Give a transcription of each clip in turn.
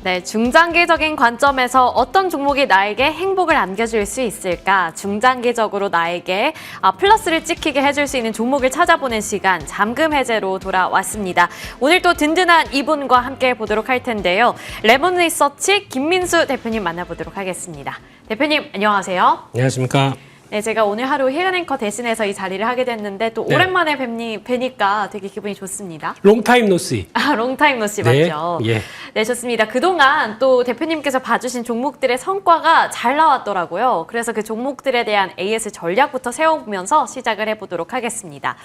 네, 중장기적인 관점에서 어떤 종목이 나에게 행복을 안겨줄 수 있을까? 중장기적으로 나에게 플러스를 찍히게 해줄 수 있는 종목을 찾아보는 시간, 잠금 해제로 돌아왔습니다. 오늘 또 든든한 이분과 함께 보도록 할 텐데요. 레몬 리서치 김민수 대표님 만나보도록 하겠습니다. 대표님, 안녕하세요. 안녕하십니까. 네, 제가 오늘 하루 희은 앵커 대신해서 이 자리를 하게 됐는데 또 네. 오랜만에 뵈니까 되게 기분이 좋습니다. 롱타임 노씨. 롱타임 노씨 네, 맞죠? 예. 네, 좋습니다. 그동안 또 대표님께서 봐주신 종목들의 성과가 잘 나왔더라고요. 그래서 그 종목들에 대한 AS 전략부터 세워보면서 시작을 해보도록 하겠습니다.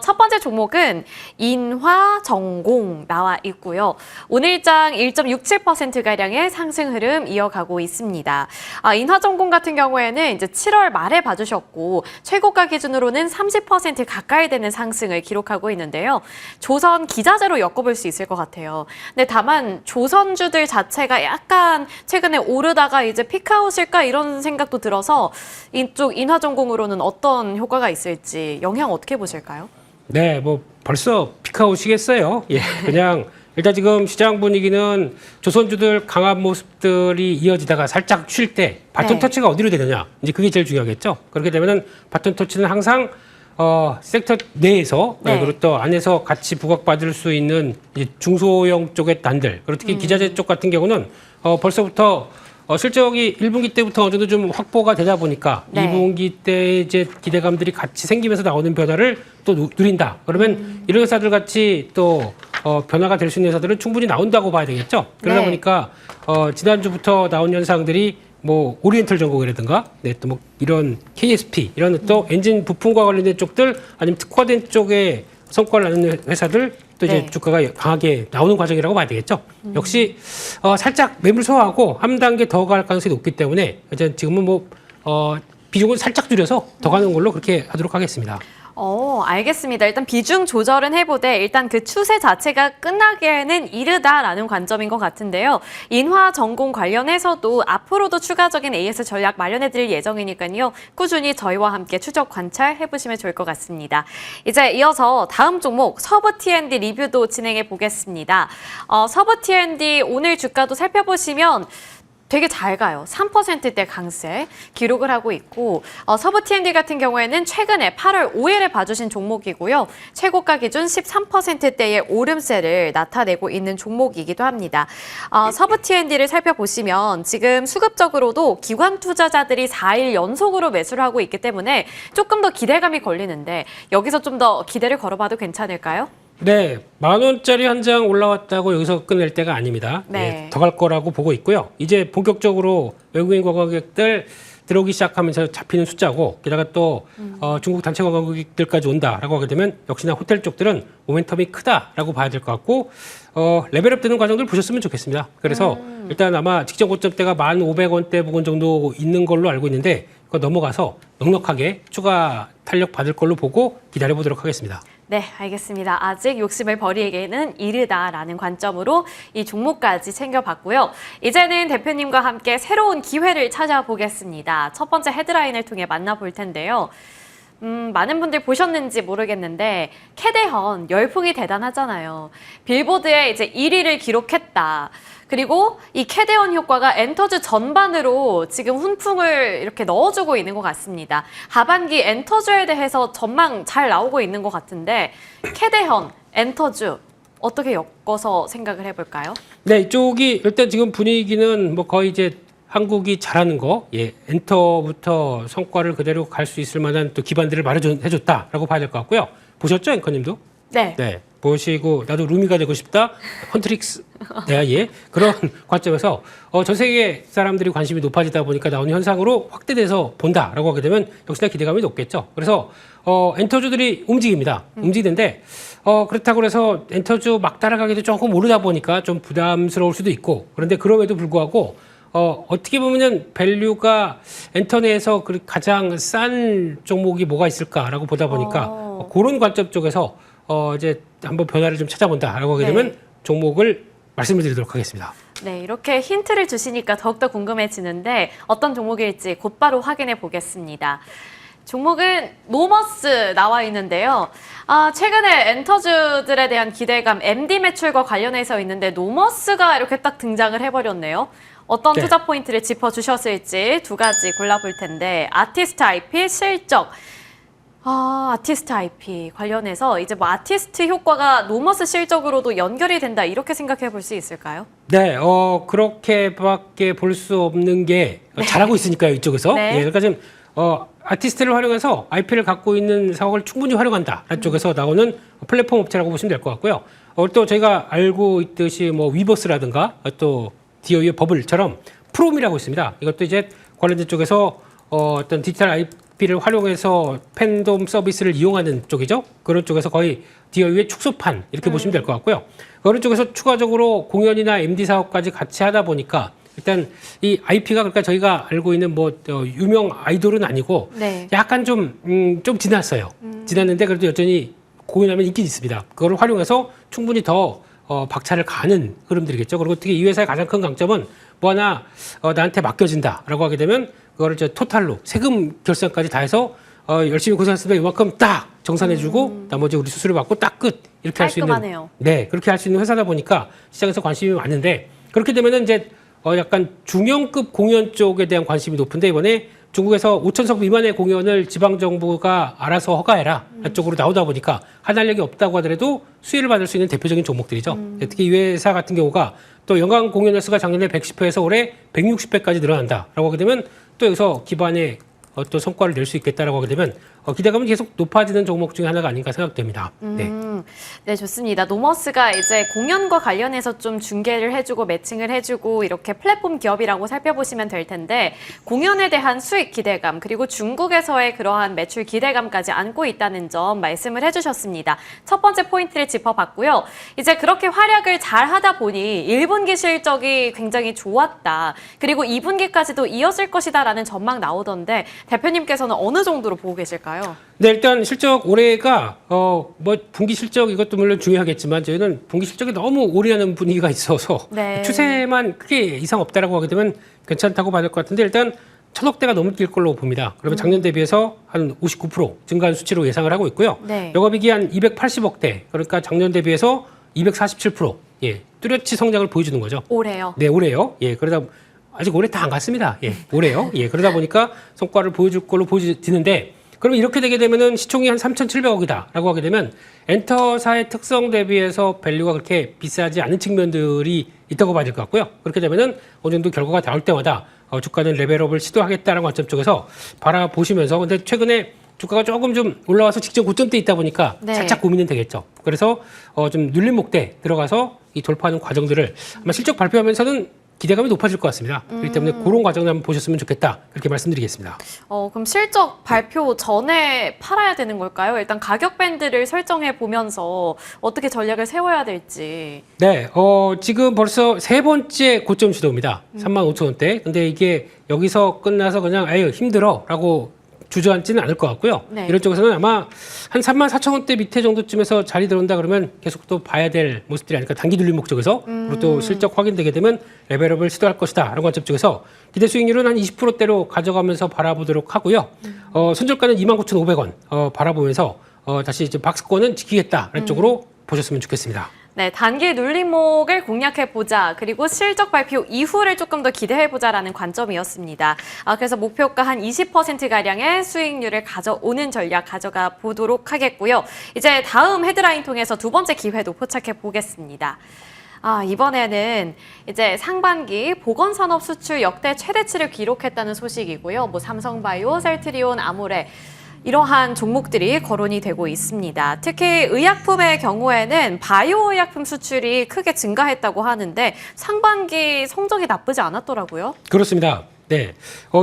첫 번째 종목은 인화전공 나와 있고요. 오늘장 1.67%가량의 상승 흐름 이어가고 있습니다. 인화전공 같은 경우에는 이제 7월 말에 봐주셨고 최고가 기준으로는 30% 가까이 되는 상승을 기록하고 있는데요. 조선 기자재로 엮어볼 수 있을 것 같아요. 근데 다만 조선주들 자체가 약간 최근에 오르다가 이제 피크아웃일까 이런 생각도 들어서 이쪽 인화전공으로는 어떤 효과가 있을지 영향 어떻게 보실까요? 네, 뭐 벌써 피크아웃이겠어요. 예, 그냥 일단 지금 시장 분위기는 조선주들 강한 모습들이 이어지다가 살짝 쉴 때 바톤 네. 터치가 어디로 되느냐. 이제 그게 제일 중요하겠죠. 그렇게 되면은 바톤 터치는 항상 섹터 내에서 네. 그리고 또 안에서 같이 부각받을 수 있는 이제 중소형 쪽의 단들, 그리고 특히 기자재 쪽 같은 경우는 벌써부터 실적이 1분기 때부터 어느 정도 좀 확보가 되다 보니까 네. 2분기 때 이제 기대감들이 같이 생기면서 나오는 변화를 또 누린다. 그러면 이런 회사들 같이 또 변화가 될 수 있는 회사들은 충분히 나온다고 봐야 되겠죠. 그러다 네. 보니까 지난주부터 나온 현상들이 뭐 오리엔탈 전공이라든가 또 뭐 이런 KSP 이런 또 엔진 부품과 관련된 쪽들 아니면 특화된 쪽에 성과를 내는 회사들 또 이제 네. 주가가 강하게 나오는 과정이라고 봐야 되겠죠. 역시 살짝 매물 소화하고 한 단계 더 갈 가능성이 높기 때문에 이제 지금은 뭐 비중을 살짝 줄여서 더 가는 걸로 그렇게 하도록 하겠습니다. 알겠습니다. 일단 비중 조절은 해보되 일단 그 추세 자체가 끝나기에는 이르다라는 관점인 것 같은데요. 인화 전공 관련해서도 앞으로도 추가적인 AS 전략 마련해드릴 예정이니까요. 꾸준히 저희와 함께 추적 관찰해보시면 좋을 것 같습니다. 이제 이어서 다음 종목 서브 T&D 리뷰도 진행해 보겠습니다. 서브 T&D 오늘 주가도 살펴보시면 되게 잘 가요. 3%대 강세 기록을 하고 있고 서브 T&D 같은 경우에는 최근에 8월 5일에 봐주신 종목이고요. 최고가 기준 13%대의 오름세를 나타내고 있는 종목이기도 합니다. 서브 T&D를 살펴보시면 지금 수급적으로도 기관 투자자들이 4일 연속으로 매수를 하고 있기 때문에 조금 더 기대감이 걸리는데 여기서 좀 더 기대를 걸어봐도 괜찮을까요? 네, 10,000원짜리 한 장 올라왔다고 여기서 끝낼 때가 아닙니다. 네. 더 갈 거라고 보고 있고요. 이제 본격적으로 외국인 관광객들 들어오기 시작하면서 잡히는 숫자고 게다가 또 중국 단체 관광객들까지 온다라고 하게 되면 역시나 호텔 쪽들은 모멘텀이 크다라고 봐야 될 것 같고 레벨업 되는 과정들 보셨으면 좋겠습니다. 그래서 일단 아마 직전 고점대가 1,500원대 부근 정도 있는 걸로 알고 있는데 그거 넘어가서 넉넉하게 추가 탄력 받을 걸로 보고 기다려 보도록 하겠습니다. 네, 알겠습니다. 아직 욕심을 버리기에는 이르다라는 관점으로 이 종목까지 챙겨봤고요. 이제는 대표님과 함께 새로운 기회를 찾아보겠습니다. 첫 번째 헤드라인을 통해 만나볼 텐데요. 많은 분들 보셨는지 모르겠는데 캐대헌 열풍이 대단하잖아요. 빌보드에 이제 1위를 기록했다. 그리고 이 캐대헌 효과가 엔터주 전반으로 지금 훈풍을 이렇게 넣어주고 있는 것 같습니다. 하반기 엔터주에 대해서 전망 잘 나오고 있는 것 같은데 캐대헌, 엔터주 어떻게 엮어서 생각을 해볼까요? 네, 이쪽이 일단 지금 분위기는 뭐 거의 이제 한국이 잘하는 거, 엔터부터 성과를 그대로 갈 수 있을 만한 또 기반들을 마련해줬다라고 봐야 될 것 같고요. 보셨죠, 앵커님도? 네. 네, 보시고 나도 루미가 되고 싶다, 헌트릭스, 그런 관점에서 전 세계 사람들이 관심이 높아지다 보니까 나오는 현상으로 확대돼서 본다라고 하게 되면 역시나 기대감이 높겠죠. 그래서 엔터주들이 움직입니다. 움직이는데 그렇다고 해서 엔터주 막 따라가기도 조금 오르다 보니까 좀 부담스러울 수도 있고 그런데 그럼에도 불구하고 어떻게 보면은 밸류가 엔터 내에서 가장 싼 종목이 뭐가 있을까라고 보다 보니까 그런 관점 쪽에서 이제 한번 변화를 좀 찾아본다라고 하게 되면 종목을 말씀을 드리도록 하겠습니다. 네, 이렇게 힌트를 주시니까 더욱더 궁금해지는데 어떤 종목일지 곧바로 확인해 보겠습니다. 종목은 노머스 나와 있는데요. 최근에 엔터주들에 대한 기대감, MD 매출과 관련해서 있는데 노머스가 이렇게 딱 등장을 해버렸네요. 어떤 네. 투자 포인트를 짚어주셨을지 두 가지 골라볼 텐데 아티스트 IP 실적. 아티스트 IP 관련해서 이제 뭐 아티스트 효과가 노머스 실적으로도 연결이 된다 이렇게 생각해 볼 수 있을까요? 네, 그렇게밖에 볼 수 없는 게 잘하고 있으니까요, 이쪽에서. 네. 예, 그러니까 지금 아티스트를 활용해서 IP를 갖고 있는 사업을 충분히 활용한다라는 쪽에서 나오는 플랫폼 업체라고 보시면 될 것 같고요. 또 저희가 알고 있듯이 뭐 위버스라든가 또 디어의 버블처럼 프롬이라고 있습니다. 이것도 이제 관련된 쪽에서 어떤 디지털 IP를 활용해서 팬덤 서비스를 이용하는 쪽이죠. 그런 쪽에서 거의 디어의 축소판 이렇게 보시면 될 것 같고요. 그런 쪽에서 추가적으로 공연이나 MD 사업까지 같이 하다 보니까 일단 이 IP가 그러니까 저희가 알고 있는 뭐 유명 아이돌은 아니고 네. 약간 좀 지났어요. 지났는데 그래도 여전히 공연하면 인기 있습니다. 그걸 활용해서 충분히 더 박차를 가는 흐름들이겠죠. 그리고 특히 이 회사의 가장 큰 강점은 뭐 하나 나한테 맡겨진다라고 하게 되면 그거를 이제 토탈로 세금 결산까지 다 해서 열심히 고생했으면 이만큼 딱 정산해주고 나머지 우리 수수료 받고 딱 끝 이렇게 할 수 있는 깔끔하네요. 네 그렇게 할 수 있는 회사다 보니까 시장에서 관심이 많은데 그렇게 되면은 이제 약간 중형급 공연 쪽에 대한 관심이 높은데 이번에 중국에서 5,000석 미만의 공연을 지방 정부가 알아서 허가해라 쪽으로 나오다 보니까 한달력이 없다고 하더라도 수혜를 받을 수 있는 대표적인 종목들이죠. 특히 이 회사 같은 경우가 또 연간 공연 횟수가 작년에 110회에서 올해 160회까지 늘어난다라고 하게 되면 또 여기서 기반의 어떤 성과를 낼 수 있겠다라고 하게 되면 기대감은 계속 높아지는 종목 중에 하나가 아닌가 생각됩니다. 네. 네, 좋습니다. 노머스가 이제 공연과 관련해서 좀 중계를 해주고 매칭을 해주고 이렇게 플랫폼 기업이라고 살펴보시면 될 텐데 공연에 대한 수익 기대감 그리고 중국에서의 그러한 매출 기대감까지 안고 있다는 점 말씀을 해주셨습니다. 첫 번째 포인트를 짚어봤고요. 이제 그렇게 활약을 잘 하다 보니 1분기 실적이 굉장히 좋았다. 그리고 2분기까지도 이어질 것이다라는 전망 나오던데 대표님께서는 어느 정도로 보고 계실까요? 네, 일단 실적 올해가 뭐 분기 실적 이것도 물론 중요하겠지만 저희는 분기 실적이 너무 오래하는 분위기가 있어서 네. 추세만 크게 이상 없다라고 하게 되면 괜찮다고 봐야 될 것 같은데 일단 1,000억대가 넘길 걸로 봅니다. 그러면 작년 대비해서 한 59% 증가한 수치로 예상을 하고 있고요. 네. 영업이익이 한 280억대 그러니까 작년 대비해서 247% 예, 뚜렷이 성장을 보여주는 거죠. 올해요. 네, 올해요. 예, 그러다 아직 올해 다 안 갔습니다. 예, 올해요. 예, 그러다 보니까 성과를 보여줄 걸로 보여지는데 그러면 이렇게 되게 되면은 시총이 한 3,700억이다라고 하게 되면 엔터사의 특성 대비해서 밸류가 그렇게 비싸지 않은 측면들이 있다고 봐야 될 것 같고요. 그렇게 되면은 어느 정도 결과가 나올 때마다 주가는 레벨업을 시도하겠다는 관점 쪽에서 바라보시면서 근데 최근에 주가가 조금 좀 올라와서 직전 고점대 있다 보니까 네. 살짝 고민은 되겠죠. 그래서 좀 눌린 목대 들어가서 이 돌파하는 과정들을 아마 실적 발표하면서는 기대감이 높아질 것 같습니다. 그렇기 때문에 그런 과정을 한번 보셨으면 좋겠다. 그렇게 말씀드리겠습니다. 그럼 실적 발표 전에 팔아야 되는 걸까요? 일단 가격 밴드를 설정해 보면서 어떻게 전략을 세워야 될지. 네, 지금 벌써 세 번째 고점 주도입니다. 35,000원대. 근데 이게 여기서 끝나서 그냥 아유 힘들어라고 주저앉지는 않을 것 같고요. 네. 이런 쪽에서는 아마 한 34,000원대 밑에 정도쯤에서 자리 들어온다 그러면 계속 또 봐야 될 모습들이 아닐까. 단기 눌림 목적에서 그리고 또 실적 확인되게 되면 레벨업을 시도할 것이다. 라는 관점 쪽에서 기대 수익률은 한 20%대로 가져가면서 바라보도록 하고요. 손절가는 29,500원 바라보면서 다시 이제 박스권은 지키겠다라는 쪽으로 보셨으면 좋겠습니다. 네, 단기 눌림목을 공략해보자. 그리고 실적 발표 이후를 조금 더 기대해보자라는 관점이었습니다. 그래서 목표가 한 20%가량의 수익률을 가져오는 전략 가져가 보도록 하겠고요. 이제 다음 헤드라인 통해서 두 번째 기회도 포착해 보겠습니다. 이번에는 이제 상반기 보건산업 수출 역대 최대치를 기록했다는 소식이고요. 뭐 삼성바이오, 셀트리온, 아모레 이러한 종목들이 거론이 되고 있습니다. 특히 의약품의 경우에는 바이오 의약품 수출이 크게 증가했다고 하는데 상반기 성적이 나쁘지 않았더라고요. 그렇습니다. 네.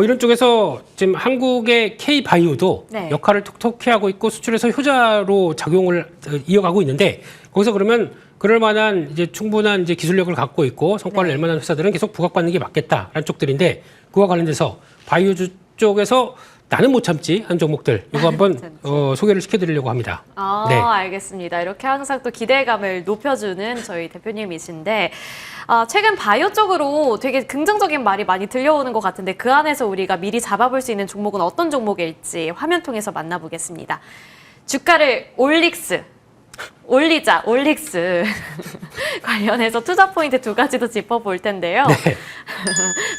이런 쪽에서 지금 한국의 K바이오도 네. 역할을 톡톡히 하고 있고 수출에서 효자로 작용을 이어가고 있는데 거기서 그러면 그럴 만한 이제 충분한 이제 기술력을 갖고 있고 성과를 네. 낼 만한 회사들은 계속 부각받는 게 맞겠다라는 쪽들인데 그와 관련돼서 바이오주 쪽에서 나는 못 참지 한 종목들 이거 한번 소개를 시켜드리려고 합니다. 네. 알겠습니다. 이렇게 항상 또 기대감을 높여주는 저희 대표님이신데 최근 바이오 쪽으로 되게 긍정적인 말이 많이 들려오는 것 같은데 그 안에서 우리가 미리 잡아볼 수 있는 종목은 어떤 종목일지 화면 통해서 만나보겠습니다. 주가를 올릭스 관련해서 투자 포인트 두 가지도 짚어볼 텐데요. 네.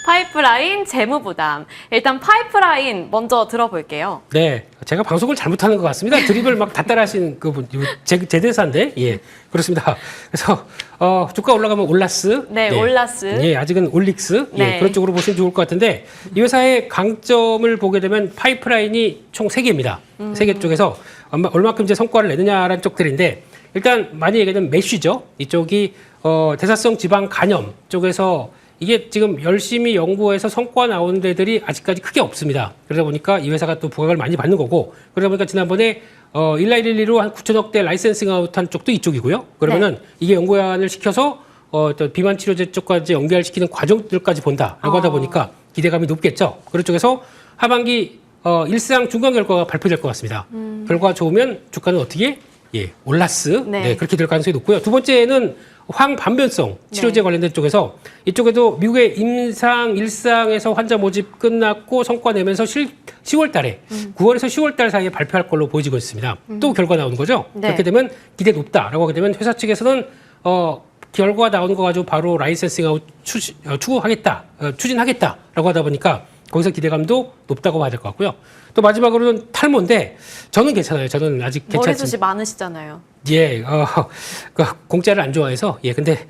파이프라인, 재무부담. 일단 파이프라인 먼저 들어볼게요. 네, 제가 방송을 잘못하는 것 같습니다. 드립을 막 다 따라하신 그분, 제 대사인데, 예, 그렇습니다. 그래서 주가 올라가면 올라스, 네, 올라스. 예, 아직은 올릭스, 네. 예, 그런 쪽으로 보시면 좋을 것 같은데 이 회사의 강점을 보게 되면 파이프라인이 총 3개입니다. 3개 쪽에서 얼마큼 이제 성과를 내느냐라는 쪽들인데 일단 많이 얘기하면 메쉬죠. 이쪽이 대사성 지방 간염 쪽에서 이게 지금 열심히 연구해서 성과 나오는 데들이 아직까지 크게 없습니다. 그러다 보니까 이 회사가 또 부각을 많이 받는 거고 그러다 보니까 지난번에 1112로 한 9천억 대 라이센싱 아웃한 쪽도 이쪽이고요. 그러면은 이게 연구안을 시켜서 또 비만 치료제 쪽까지 연결시키는 과정들까지 본다라고 하다 보니까 기대감이 높겠죠. 그런 쪽에서 하반기 일상 중간 결과가 발표될 것 같습니다. 결과 좋으면 주가는 어떻게? 예, 올라스. 네. 네, 그렇게 될 가능성이 높고요. 두 번째는 황반변성 치료제 네. 관련된 쪽에서 이쪽에도 미국의 일상에서 환자 모집 끝났고 성과 내면서 10월 달에 9월에서 10월 달 사이에 발표할 걸로 보여지고 있습니다. 또 결과 나오는 거죠. 네. 그렇게 되면 기대 높다라고 하게 되면 회사 측에서는 결과 나오는 거 가지고 바로 라이센싱 아웃 추진하겠다라고 하다 보니까 거기서 기대감도 높다고 봐야 될 것 같고요. 또 마지막으로는 탈모인데 저는 괜찮아요. 저는 아직 괜찮습니다. 머리숱이 많으시잖아요. 예, 공짜를 안 좋아해서 근데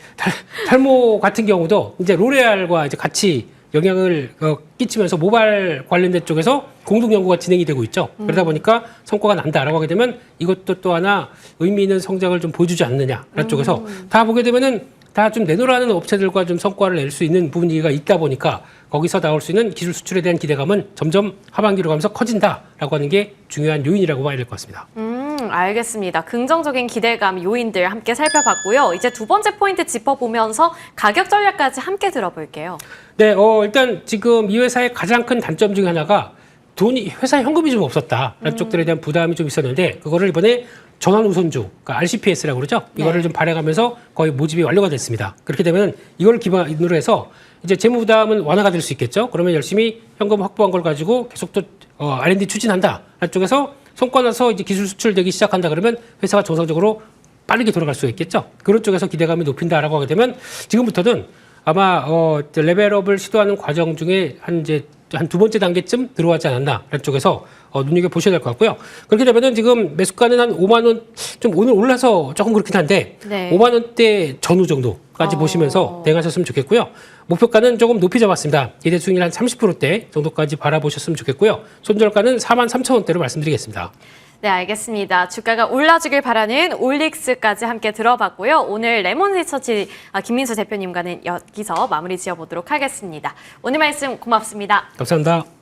탈모 같은 경우도 이제 로레알과 이제 같이 영향을 끼치면서 모발 관련된 쪽에서 공동 연구가 진행이 되고 있죠. 그러다 보니까 성과가 난다라고 하게 되면 이것도 또 하나 의미 있는 성장을 좀 보여주지 않느냐라는 쪽에서 다 보게 되면은 다 좀 내놓으라는 업체들과 좀 성과를 낼 수 있는 분위기가 있다 보니까 거기서 나올 수 있는 기술 수출에 대한 기대감은 점점 하반기로 가면서 커진다라고 하는 게 중요한 요인이라고 봐야 될 것 같습니다. 알겠습니다. 긍정적인 기대감 요인들 함께 살펴봤고요. 이제 두 번째 포인트 짚어보면서 가격 전략까지 함께 들어볼게요. 네, 일단 지금 이 회사의 가장 큰 단점 중에 하나가 회사에 현금이 좀 없었다라는 쪽들에 대한 부담이 좀 있었는데 그거를 이번에 전환 우선주, 그러니까 RCPS라고 그러죠. 이거를 좀 발행하면서 거의 모집이 완료가 됐습니다. 그렇게 되면 이걸 기반으로 해서 이제 재무 부담은 완화가 될 수 있겠죠. 그러면 열심히 현금 확보한 걸 가지고 계속 또 R&D 추진한다라는 쪽에서 성과 나서 이제 기술 수출되기 시작한다 그러면 회사가 정상적으로 빠르게 돌아갈 수가 있겠죠. 그런 쪽에서 기대감이 높인다라고 하게 되면 지금부터는 아마 레벨업을 시도하는 과정 중에 한 두 번째 단계쯤 들어가지 않았나라는 쪽에서 눈여겨 보셔야 될 것 같고요. 그렇게 되면은 지금 매수가는 한 5만 원, 좀 오늘 올라서 조금 그렇긴 한데 네. 5만 원대 전후 정도까지 보시면서 대응하셨으면 좋겠고요. 목표가는 조금 높이 잡았습니다. 기대 수익률 한 30%대 정도까지 바라보셨으면 좋겠고요. 손절가는 4만 3천 원대로 말씀드리겠습니다. 네, 알겠습니다. 주가가 올라주길 바라는 올릭스까지 함께 들어봤고요. 오늘 레몬 리서치 김민수 대표님과는 여기서 마무리 지어보도록 하겠습니다. 오늘 말씀 고맙습니다. 감사합니다.